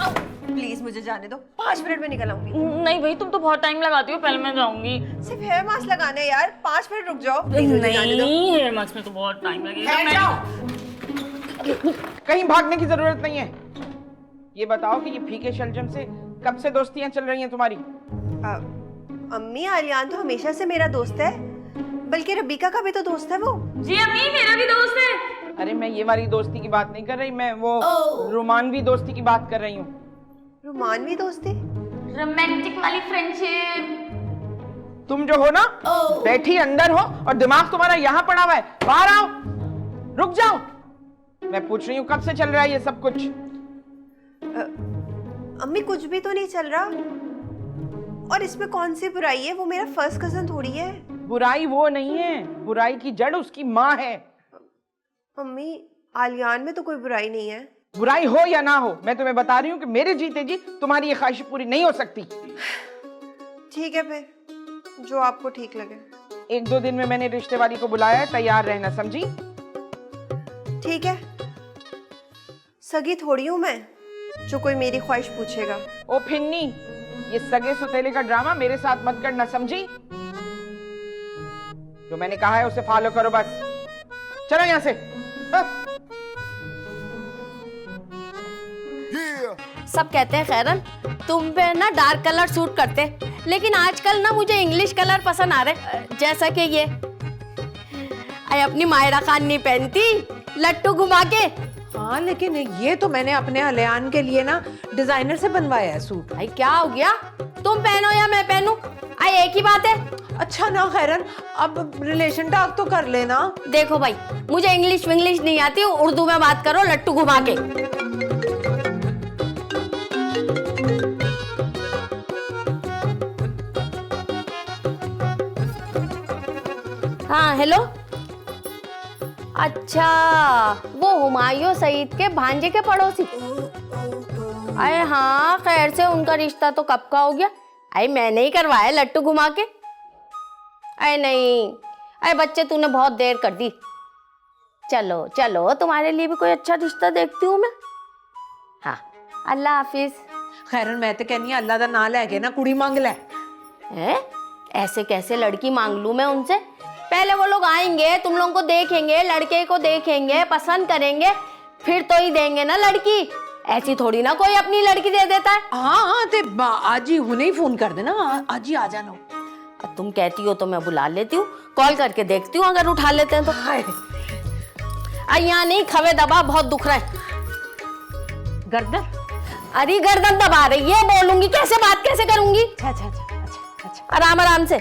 Please मुझे जाने दो, 5 मिनट में निकल आऊंगी। नहीं भाई, तुम तो बहुत टाइम लगाती हो, पहले मैं जाऊंगी। सिर्फ हेयर मास्क लगाना है यार, 5 मिनट रुक जाओ। नहीं, हेयर मास्क में तो बहुत टाइम लगेगा। कहीं भागने की जरूरत नहीं है। ये बताओ कि ये फीके शलजम से कब से दोस्तियां चल रही हैं तुम्हारी? अम्मी, आलियान तो हमेशा से मेरा दोस्त है, बल्कि रबीका का भी तो दोस्त है वो। जी अम्मी, मेरा भी दोस्त है। अरे मैं ये वाली दोस्ती की बात नहीं कर रही, मैं वो रोमानवी दोस्ती की बात कर रही हूँ। रोमानवी दोस्ती? रोमांटिक वाली फ्रेंडशिप। तुम जो हो ना, बैठी अंदर हो और दिमाग तुम्हारा यहाँ पड़ा हुआ है। बाहर आओ, रुक जाओ। मैं पूछ रही हूँ कब से चल रहा है ये सब कुछ? अम्मी कुछ भी तो नहीं चल रहा, और इसमें कौन सी बुराई है? वो मेरा फर्स्ट कजन थोड़ी है। बुराई वो नहीं है, बुराई की जड़ उसकी माँ है। अम्मी, आलियान में तो कोई बुराई नहीं है। बुराई हो या ना हो, मैं तुम्हें बता रही हूँ कि मेरे जीते जी तुम्हारी ये ख्वाहिश पूरी नहीं हो सकती। ठीक है फिर, जो आपको ठीक लगे। 1-2 दिन में मैंने रिश्ते वाली को बुलाया है, तैयार रहना, समझी? ठीक है, सगी थोड़ी हूँ मैं जो कोई मेरी ख्वाहिश पूछेगा। ओ फिन्नी, ये सगे सुतेले का ड्रामा मेरे साथ मत करना, समझी? जो मैंने कहा है उसे फॉलो करो बस। चलो यहाँ से। सब कहते हैं खैरन तुम पे ना डार्क कलर सूट करते, लेकिन आजकल ना मुझे इंग्लिश कलर पसंद आ रहे, जैसा कि ये अपनी मायरा खान नहीं पहनती लट्टू घुमा के। हाँ, लेकिन ये तो मैंने अपने अलियान के लिए ना डिजाइनर से बनवाया है सूट। भाई क्या हो गया, तुम पहनो या मैं पहनूं, एक ही बात है। अच्छा ना खैरन, अब रिलेशन टॉक तो कर लेना। देखो भाई, मुझे इंग्लिश विंग्लिश नहीं आती, उर्दू में बात करो लट्टू घुमा के। हाँ हेलो, अच्छा वो हुमायूं सईद के भांजे के पड़ोसी। अरे हाँ, खैर से उनका रिश्ता तो कब का हो गया। अरे मैंने ही करवाया लट्टू घुमा के। अरे नहीं, अरे बच्चे तूने बहुत देर कर दी। चलो चलो, तुम्हारे लिए भी कोई अच्छा रिश्ता देखती हूँ मैं। हाँ, अल्लाह हाफिज। खैरन मैं तो कहनी अल्लाह दा नाम लेके ना कुड़ी मांग ले। ऐसे कैसे लड़की मांग लूं मैं उनसे? पहले वो लोग आएंगे, तुम लोगों को देखेंगे, लड़के को देखेंगे, पसंद करेंगे, फिर तो ही देंगे ना लड़की। ऐसी थोड़ी ना कोई अपनी लड़की दे देता है। हाँ ते आज ही हुने ही फोन कर देना, आज ही आ जाना। अब तुम कहती हो तो मैं बुला लेती हूँ, कॉल करके देखती हूँ अगर उठा लेते हैं तो। यहाँ नहीं, खवे दबा, बहुत दुख रहा है। गर्दन? अरे गर्दन दबा रही है, बोलूंगी कैसे, बात कैसे करूंगी? अच्छा अच्छा अच्छा अच्छा अच्छा। आराम आराम से।